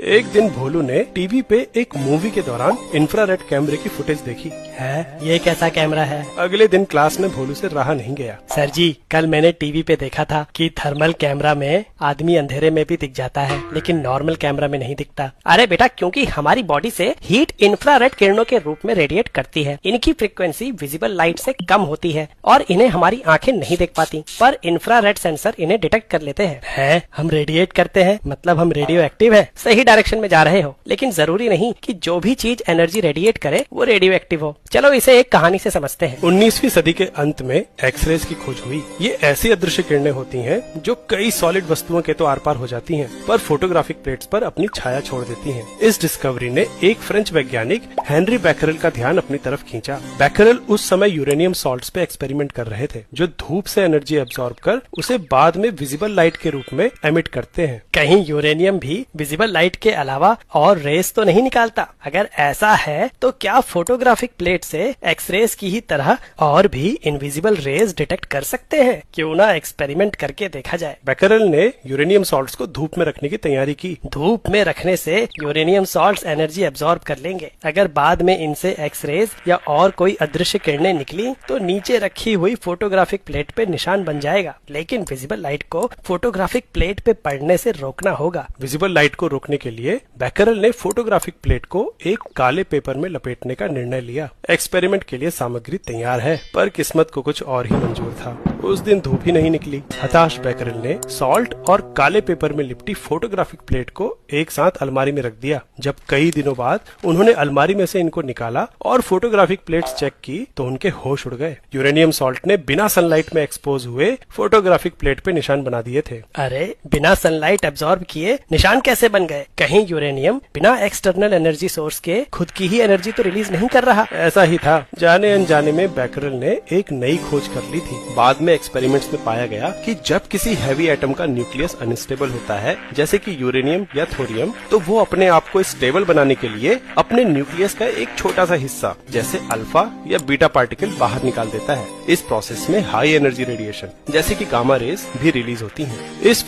एक दिन भोलू ने टीवी पे एक मूवी के दौरान इंफ्रारेड कैमरे की फुटेज देखी। है ये कैसा कैमरा है? अगले दिन क्लास में भोलू से रहा नहीं गया। सर जी, कल मैंने टीवी पे देखा था कि थर्मल कैमरा में आदमी अंधेरे में भी दिख जाता है, लेकिन नॉर्मल कैमरा में नहीं दिखता। अरे बेटा, क्योंकि हमारी बॉडी से हीट इंफ्रारेड किरणों के रूप में रेडिएट करती है। इनकी फ्रीक्वेंसी विजिबल लाइट से कम होती है और इन्हें हमारी आंखें नहीं देख पाती, पर इंफ्रारेड सेंसर इन्हें डिटेक्ट कर लेते हैं। हम रेडिएट करते हैं, मतलब हम रेडियो एक्टिव है। सही डायरेक्शन में जा रहे हो, लेकिन जरूरी नहीं कि जो भी चीज एनर्जी रेडिएट करे वो रेडियो एक्टिव हो। चलो इसे एक कहानी से समझते हैं। 19वीं सदी के अंत में एक्सरेज की खोज हुई। ये ऐसी अदृश्य किरणें होती हैं जो कई सॉलिड वस्तुओं के तो आर पार हो जाती हैं, पर फोटोग्राफिक प्लेट्स पर अपनी छाया छोड़ देती हैं। इस डिस्कवरी ने एक फ्रेंच वैज्ञानिक हेनरी बैकरेल का ध्यान अपनी तरफ खींचा। बैकरेल उस समय यूरेनियम सॉल्ट्स पे एक्सपेरिमेंट कर रहे थे, जो धूप से एनर्जी एब्सॉर्ब कर उसे बाद में विजिबल लाइट के रूप में एमिट करते हैं। कहीं यूरेनियम भी विजिबल लाइट के अलावा और रेस तो नहीं निकालता? अगर ऐसा है तो क्या फोटोग्राफिक प्लेट से एक्सरेज की ही तरह और भी इनविजिबल रेज डिटेक्ट कर सकते हैं? क्यों ना एक्सपेरिमेंट करके देखा जाए। बैकरेल ने यूरेनियम सॉल्ट्स को धूप में रखने की तैयारी की। धूप में रखने से यूरेनियम सॉल्ट्स एनर्जी एब्सॉर्ब कर लेंगे। अगर बाद में इनसे एक्सरेज या और कोई अदृश्य किरणें निकली तो नीचे रखी हुई फोटोग्राफिक प्लेट पे निशान बन जाएगा, लेकिन विजिबल लाइट को फोटोग्राफिक प्लेट पे पड़ने से रोकना होगा। विजिबल लाइट को रोकने के लिए बैकरेल ने फोटोग्राफिक प्लेट को एक काले पेपर में लपेटने का निर्णय लिया। एक्सपेरिमेंट के लिए सामग्री तैयार है, पर किस्मत को कुछ और ही मंजूर था। उस दिन धूप ही नहीं निकली। हताश बैकरेल ने सॉल्ट और काले पेपर में लिपटी फोटोग्राफिक प्लेट को एक साथ अलमारी में रख दिया। जब कई दिनों बाद उन्होंने अलमारी में से इनको निकाला और फोटोग्राफिक प्लेट्स चेक की तो उनके होश उड़ गए। यूरेनियम सॉल्ट ने बिना सनलाइट में एक्सपोज हुए फोटोग्राफिक प्लेट पे निशान बना दिए थे। अरे, बिना सनलाइट एब्सॉर्ब किए निशान कैसे बन गए? कहीं यूरेनियम बिना एक्सटर्नल एनर्जी सोर्स के खुद की ही एनर्जी तो रिलीज नहीं कर रहा? ऐसा ही था। जाने अनजाने में बैकरेल ने एक नई खोज कर ली थी। बाद में एक्सपेरिमेंट्स में पाया गया कि जब किसी हैवी एटम का न्यूक्लियस अनस्टेबल होता है, जैसे कि यूरेनियम या थोरियम, तो वो अपने आप को स्टेबल बनाने के लिए अपने न्यूक्लियस का एक छोटा सा हिस्सा, जैसे अल्फा या बीटा पार्टिकल, बाहर निकाल देता है। इस प्रोसेस में हाई एनर्जी रेडिएशन, जैसे कि गामा रेज, भी रिलीज होती हैं। इस